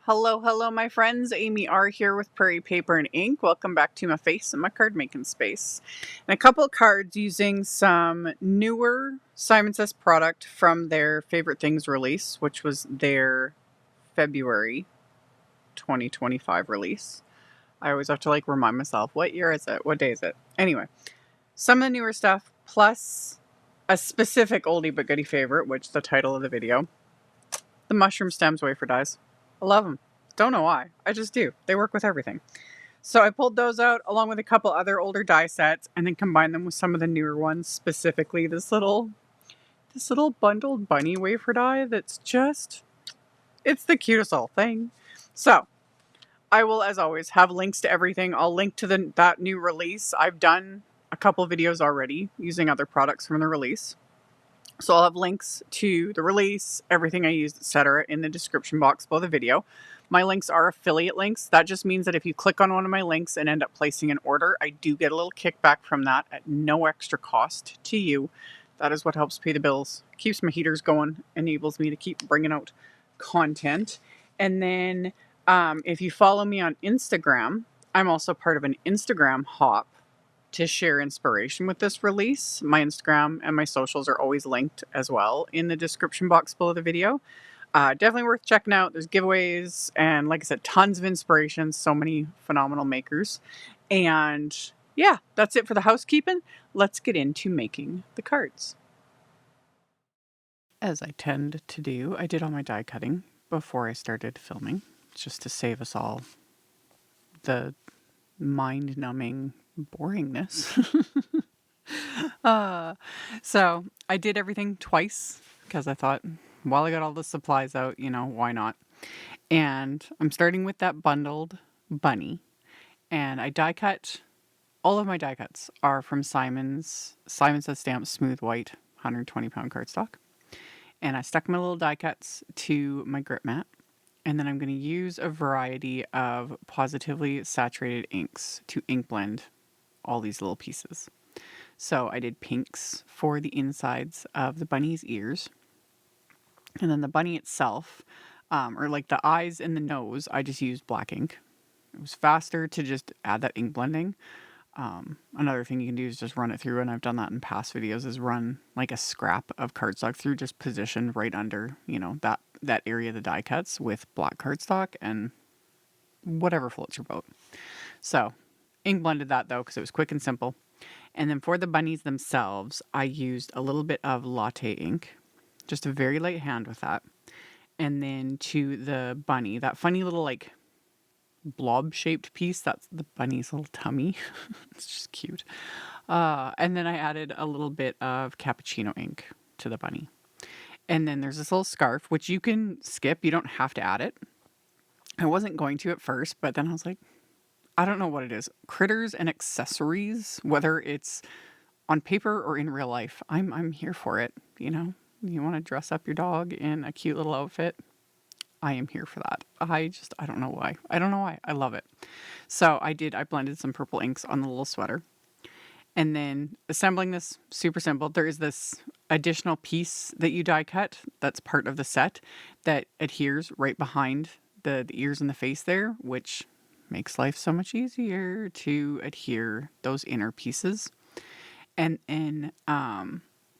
Hello, hello, my friends. AmyR here with Prairie Paper and Ink. Welcome back to my face and my card making space. And a couple of cards using some newer Simon Says product from their Favorite Things release, which was their February 2025 release. I always have to remind myself, what year is it? What day is it? Anyway, some of the newer stuff plus a specific oldie but goodie favorite, which is the title of the video. The mushroom stems wafer dies. I love them. Don't know why. I just do. They work with everything. So I pulled those out along with a couple other older die sets and then combined them with some of the newer ones, specifically this little bundled bunny wafer die that's just, it's the cutest little thing. So I will, as always, have links to everything. I'll link to that new release. I've done a couple videos already using other products from the release. So I'll have links to the release, everything I used, etc. in the description box below the video. My links are affiliate links. That just means that if you click on one of my links and end up placing an order, I do get a little kickback from that at no extra cost to you. That is what helps pay the bills, keeps my heaters going, enables me to keep bringing out content. And then if you follow me on Instagram, I'm also part of an Instagram hop to share inspiration with this release. My Instagram and my socials are always linked as well in the description box below the video. Definitely worth checking out. There's giveaways and, like I said, tons of inspiration. So many phenomenal makers. And yeah, that's it for the housekeeping. Let's get into making the cards. As I tend to do, I did all my die cutting before I started filming, just to save us all the mind-numbing boringness. So I did everything twice because I thought, while I got all the supplies out, why not? And I'm starting with that bundled bunny, and I die cut. All of my die cuts are from Simon Says Stamp Smooth White 120-pound cardstock, and I stuck my little die cuts to my grip mat. And then I'm going to use a variety of Pawsitively saturated inks to ink blend all these little pieces. So I did pinks for the insides of the bunny's ears. And then the bunny itself, or like the eyes and the nose, I just used black ink. It was faster to just add that ink blending. Another thing you can do is just run it through, and I've done that in past videos, is run like a scrap of cardstock through, just positioned right under, that area of the die cuts with black cardstock and whatever floats your boat. So ink blended that though, because it was quick and simple. And then for the bunnies themselves, I used a little bit of latte ink, just a very light hand with that. And then to the bunny, that funny little blob shaped piece, that's the bunny's little tummy. It's just cute. And then I added a little bit of cappuccino ink to the bunny. And then there's this little scarf, which you can skip. You don't have to add it. I wasn't going to at first, but then I was like, I don't know what it is. Critters and accessories, whether it's on paper or in real life, I'm here for it. You want to dress up your dog in a cute little outfit, I am here for that. I don't know why. I love it. So I blended some purple inks on the little sweater. And then assembling this, super simple. There is this additional piece that you die cut that's part of the set that adheres right behind the ears and the face there, which makes life so much easier to adhere those inner pieces. And then,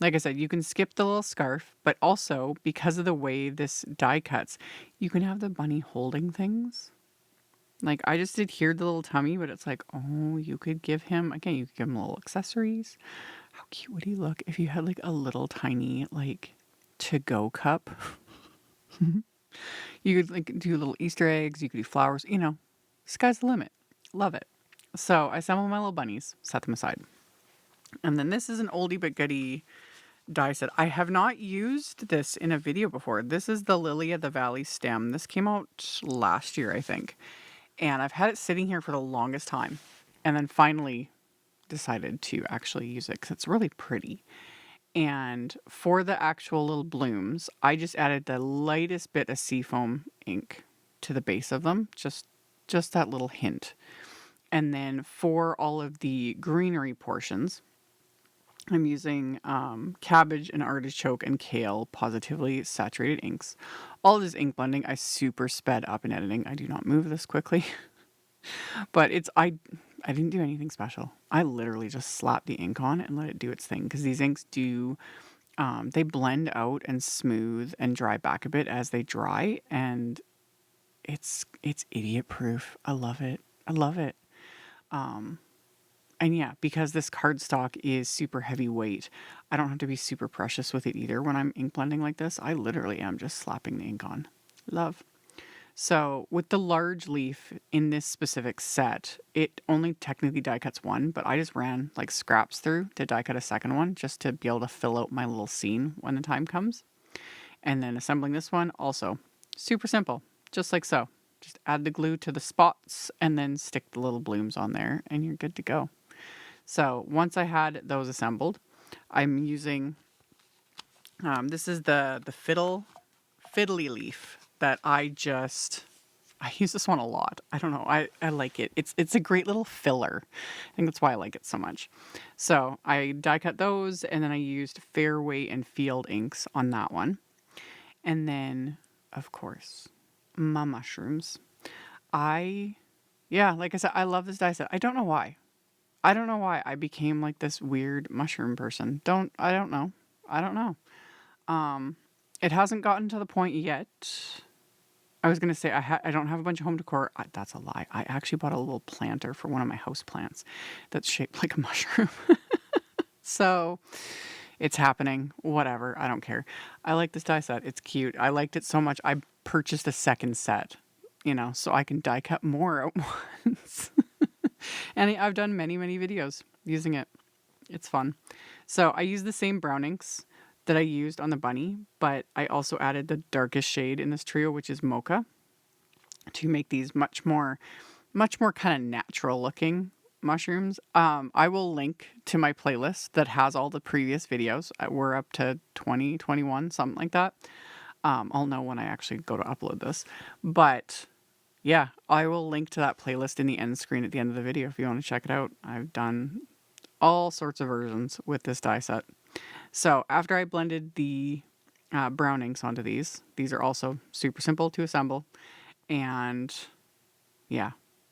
like I said, you can skip the little scarf, but also because of the way this die cuts, you can have the bunny holding things. Like, I just adhered the little tummy, but it's like, oh, you could give him little accessories. How cute would he look if you had a little tiny, to-go cup? You could do little Easter eggs, you could do flowers, sky's the limit. Love it. So I assembled my little bunnies, set them aside. And then this is an oldie but goodie die set. I have not used this in a video before. This is the Lily of the Valley stem. This came out last year, I think. And I've had it sitting here for the longest time. And then finally decided to actually use it because it's really pretty. And for the actual little blooms, I just added the lightest bit of seafoam ink to the base of them. Just that little hint. And then for all of the greenery portions, I'm using cabbage and artichoke and kale Positively saturated inks. All of this ink blending I super sped up in editing. I do not move this quickly. But I didn't do anything special. I literally just slapped the ink on and let it do its thing, because these inks do they blend out and smooth and dry back a bit as they dry, and it's idiot proof. I love it. I love it. And yeah, because this cardstock is super heavyweight, I don't have to be super precious with it either when I'm ink blending like this. I literally am just slapping the ink on. Love. So with the large leaf in this specific set, it only technically die cuts one, but I just ran like scraps through to die cut a second one just to be able to fill out my little scene when the time comes. And then assembling this one, also super simple, just like so. Just add the glue to the spots and then stick the little blooms on there and you're good to go. So once I had those assembled, I'm using, this is the FIDDLY leaf that I use this one a lot. I don't know. I like it. It's a great little filler. I think that's why I like it so much. So I die cut those, and then I used Fairway and Field inks on that one. And then, of course, my mushrooms. Like I said, I love this die set. I don't know why. I don't know why I became like this weird mushroom person. I don't know. I don't know. It hasn't gotten to the point yet. I was going to say I don't have a bunch of home decor. That's a lie. I actually bought a little planter for one of my house plants that's shaped like a mushroom. So it's happening. Whatever. I don't care. I like this die set. It's cute. I liked it so much. I purchased a second set, so I can die cut more at once. And I've done many, many videos using it. It's fun. So I use the same brown inks that I used on the bunny, but I also added the darkest shade in this trio, which is mocha, to make these much more kind of natural looking mushrooms. I will link to my playlist that has all the previous videos. We're up to 20, 21, something like that. I'll know when I actually go to upload this, but yeah, I will link to that playlist in the end screen at the end of the video if you want to check it out. I've done all sorts of versions with this die set. So after I blended the brown inks onto these are also super simple to assemble. And yeah,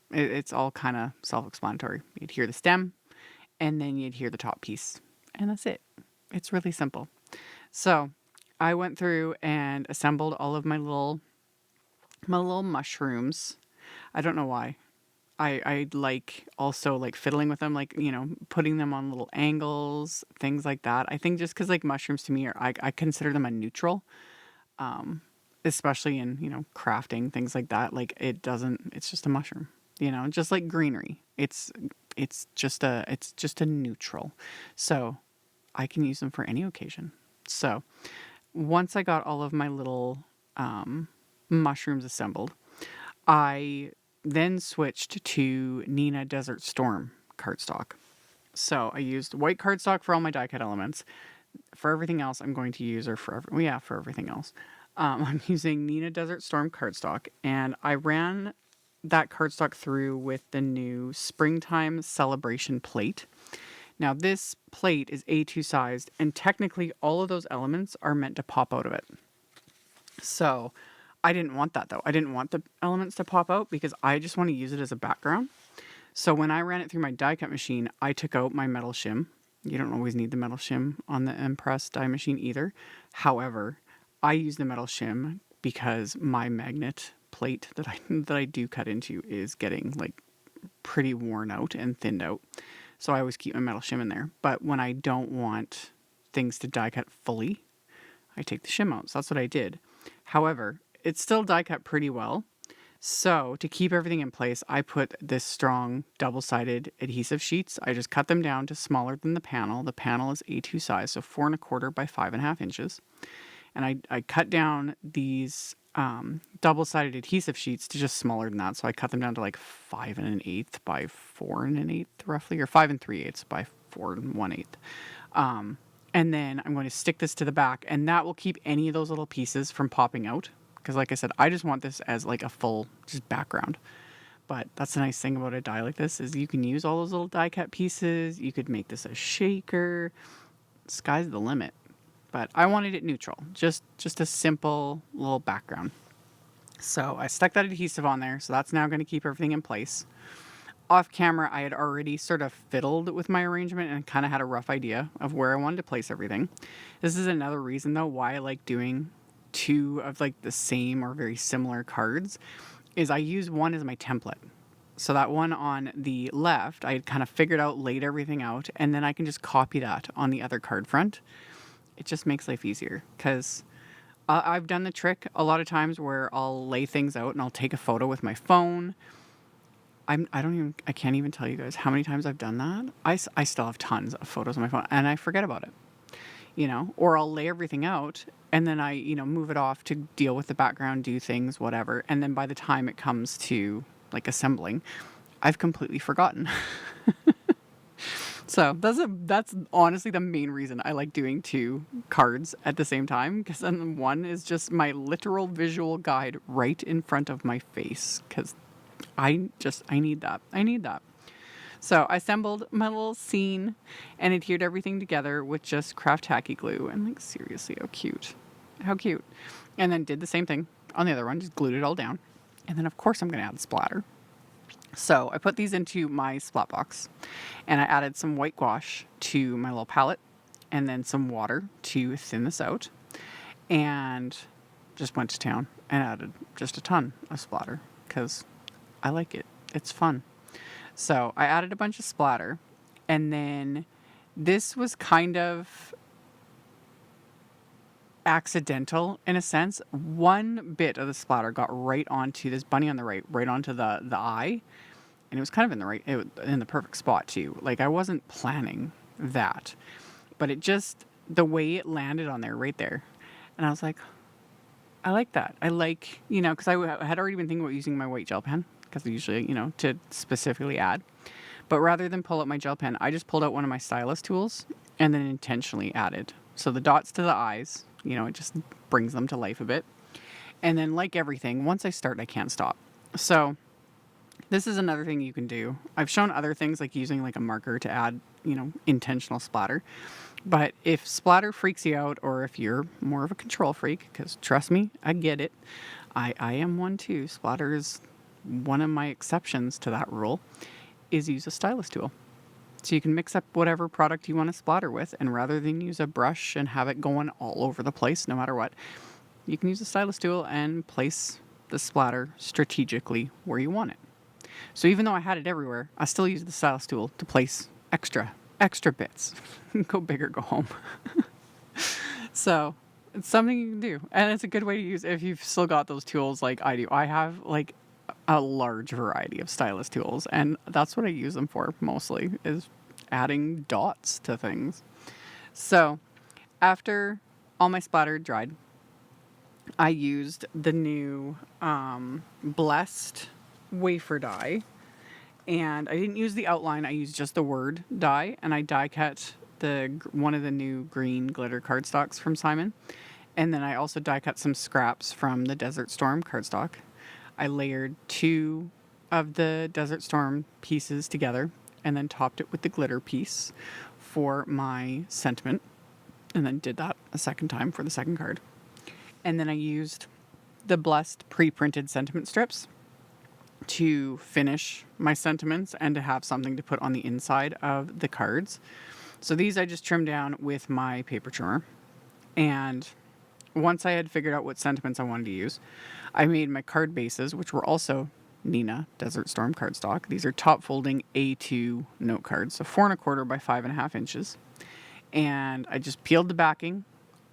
it's all kind of self-explanatory. You'd hear the stem, and then you'd hear the top piece. And that's it. It's really simple. So I went through and assembled all of my little mushrooms. I don't know why. I like also like fiddling with them, like, putting them on little angles, things like that. I think just because like mushrooms to me I consider them a neutral, especially in, crafting, things like that. Like it's just a mushroom, just like greenery. It's just a neutral. So I can use them for any occasion. So once I got all of my little mushrooms assembled, I then switched to Nina Desert Storm cardstock. So I used white cardstock for all my die cut elements. For everything else, I'm going to use, for everything else, I'm using Nina Desert Storm cardstock, and I ran that cardstock through with the new Springtime Celebration plate. Now this plate is A2 sized, and technically all of those elements are meant to pop out of it. So I didn't want that though. I didn't want the elements to pop out because I just want to use it as a background. So when I ran it through my die cut machine, I took out my metal shim. You don't always need the metal shim on the Empress die machine either. However, I use the metal shim because my magnet plate that I do cut into is getting like pretty worn out and thinned out. So I always keep my metal shim in there. But when I don't want things to die cut fully, I take the shim out. So that's what I did. However, it's still die cut pretty well. So to keep everything in place, I put this strong double-sided adhesive sheets. I just cut them down to smaller than the panel. The panel is A2 size, so 4.25 by 5.5 inches. And I cut down these double-sided adhesive sheets to just smaller than that. So I cut them down to like 5 1/8 by 4 1/8 roughly, or 5 3/8 by 4 1/8. And then I'm going to stick this to the back, and that will keep any of those little pieces from popping out. Because like I said, I just want this as like a full just background. But that's the nice thing about a die like this is you can use all those little die cut pieces. You could make this a shaker. sky's the limit. But I wanted it neutral, just a simple little background. So I stuck that adhesive on there, so that's now going to keep everything in place. Off camera, I had already sort of fiddled with my arrangement and kind of had a rough idea of where I wanted to place everything. This is another reason, though, why I like doing two of like the same or very similar cards, is I use one as my template. So that one on the left, I had kind of figured out, laid everything out, and then I can just copy that on the other card front. It just makes life easier because I've done the trick a lot of times where I'll lay things out and I'll take a photo with my phone. I can't even tell you guys how many times I've done that. I still have tons of photos on my phone and I forget about it, or I'll lay everything out and then I, move it off to deal with the background, do things, whatever. And then by the time it comes to like assembling, I've completely forgotten. So that's honestly the main reason I like doing two cards at the same time, because then one is just my literal visual guide right in front of my face, because I need that. I need that. So I assembled my little scene and adhered everything together with just craft tacky glue. And like, seriously, how cute. How cute. And then did the same thing on the other one, just glued it all down. And then of course I'm going to add the splatter. So I put these into my splat box and I added some white gouache to my little palette and then some water to thin this out and just went to town and added just a ton of splatter because I like it. It's fun. So I added a bunch of splatter and then this was kind of accidental in a sense. One bit of the splatter got right onto this bunny on the right onto the eye, and it was kind of in the perfect spot too. Like I wasn't planning that, but it just, the way it landed on there, right there, and I was like, I like that. I like, because I had already been thinking about using my white gel pen because I usually, to specifically add, but rather than pull out my gel pen, I just pulled out one of my stylus tools and then intentionally added. So the dots to the eyes, it just brings them to life a bit. And then like everything, once I start, I can't stop. So this is another thing you can do. I've shown other things like using like a marker to add, intentional splatter. But if splatter freaks you out, or if you're more of a control freak, because trust me, I get it. I am one too. Splatter is one of my exceptions to that rule, is use a stylus tool. So you can mix up whatever product you want to splatter with, and rather than use a brush and have it going all over the place no matter what, you can use a stylus tool and place the splatter strategically where you want it. So even though I had it everywhere, I still used the stylus tool to place extra bits. Go big or go home. So it's something you can do, and it's a good way to use if you've still got those tools like I do. I have like a large variety of stylus tools, and that's what I use them for mostly, is adding dots to things. So after all my splatter dried, I used the new Blessed Wafer die, and I didn't use the outline. I used just the word die, and I die cut one of the new green glitter cardstocks from Simon, and then I also die cut some scraps from the Desert Storm cardstock. I layered 2 of the Desert Storm pieces together and then topped it with the glitter piece for my sentiment, and then did that a second time for the second card. And then I used the Blessed pre-printed sentiment strips to finish my sentiments and to have something to put on the inside of the cards. So these I just trimmed down with my paper trimmer. And once I had figured out what sentiments I wanted to use, I made my card bases, which were also Nina Desert Storm cardstock. These are top folding A2 note cards, so 4 1/4 by 5.5 inches. And I just peeled the backing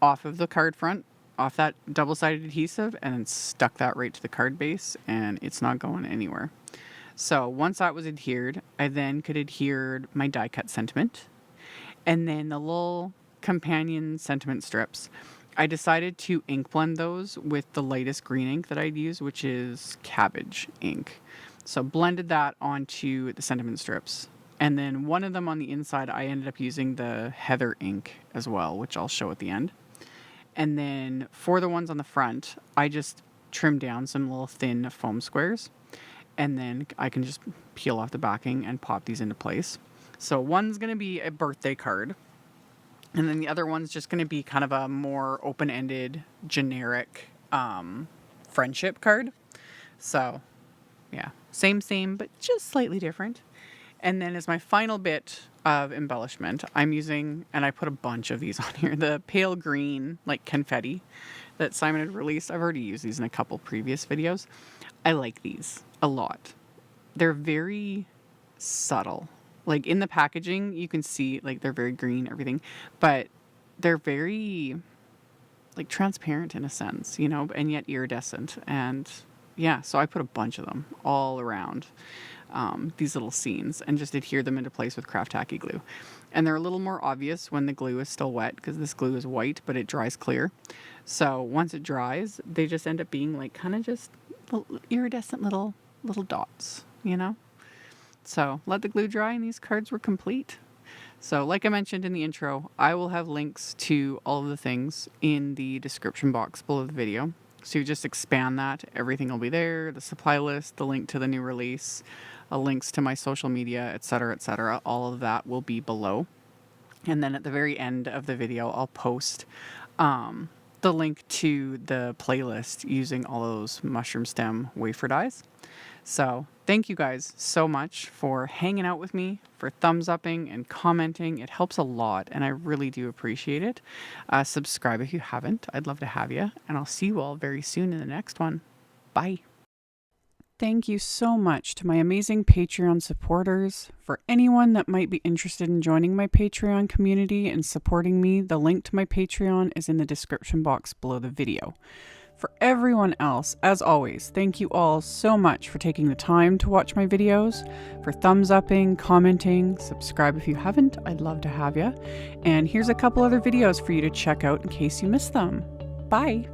off of the card front, off that double-sided adhesive, and then stuck that right to the card base, and it's not going anywhere. So once that was adhered, I then could adhere my die cut sentiment, and then the little companion sentiment strips. I decided to ink blend those with the lightest green ink that I'd use, which is cabbage ink. So blended that onto the sentiment strips. And then one of them on the inside, I ended up using the heather ink as well, which I'll show at the end. And then for the ones on the front, I just trimmed down some little thin foam squares. And then I can just peel off the backing and pop these into place. So one's going to be a birthday card. And then the other one's just going to be kind of a more open-ended, generic friendship card. So, yeah, same, but just slightly different. And then as my final bit of embellishment, I'm using, and I put a bunch of these on here, the pale green, like confetti that Simon had released. I've already used these in a couple previous videos. I like these a lot. They're very subtle. Like in the packaging, you can see like they're very green, everything, but they're very like transparent in a sense, you know, and yet iridescent. And yeah, so I put a bunch of them all around these little scenes and just adhere them into place with Craft Tacky glue. And they're a little more obvious when the glue is still wet because this glue is white, but it dries clear. So once it dries, they just end up being like kind of just iridescent little dots, you know? So let the glue dry and these cards were complete. So like I mentioned in the intro, I will have links to all of the things in the description box below the video. So you just expand that, everything will be there, the supply list, the link to the new release, links to my social media, etc. All of that will be below. And then at the very end of the video, I'll post the link to the playlist using all those mushroom stem wafer dies. So thank you guys so much for hanging out with me, for thumbs upping and commenting. It helps a lot and I really do appreciate it. Subscribe if you haven't. I'd love to have you. And I'll see you all very soon in the next one. Bye. Thank you so much to my amazing Patreon supporters. For anyone that might be interested in joining my Patreon community and supporting me, the link to my Patreon is in the description box below the video. For everyone else, as always, thank you all so much for taking the time to watch my videos, for thumbs upping, commenting, subscribe if you haven't, I'd love to have you. And here's a couple other videos for you to check out in case you missed them. Bye!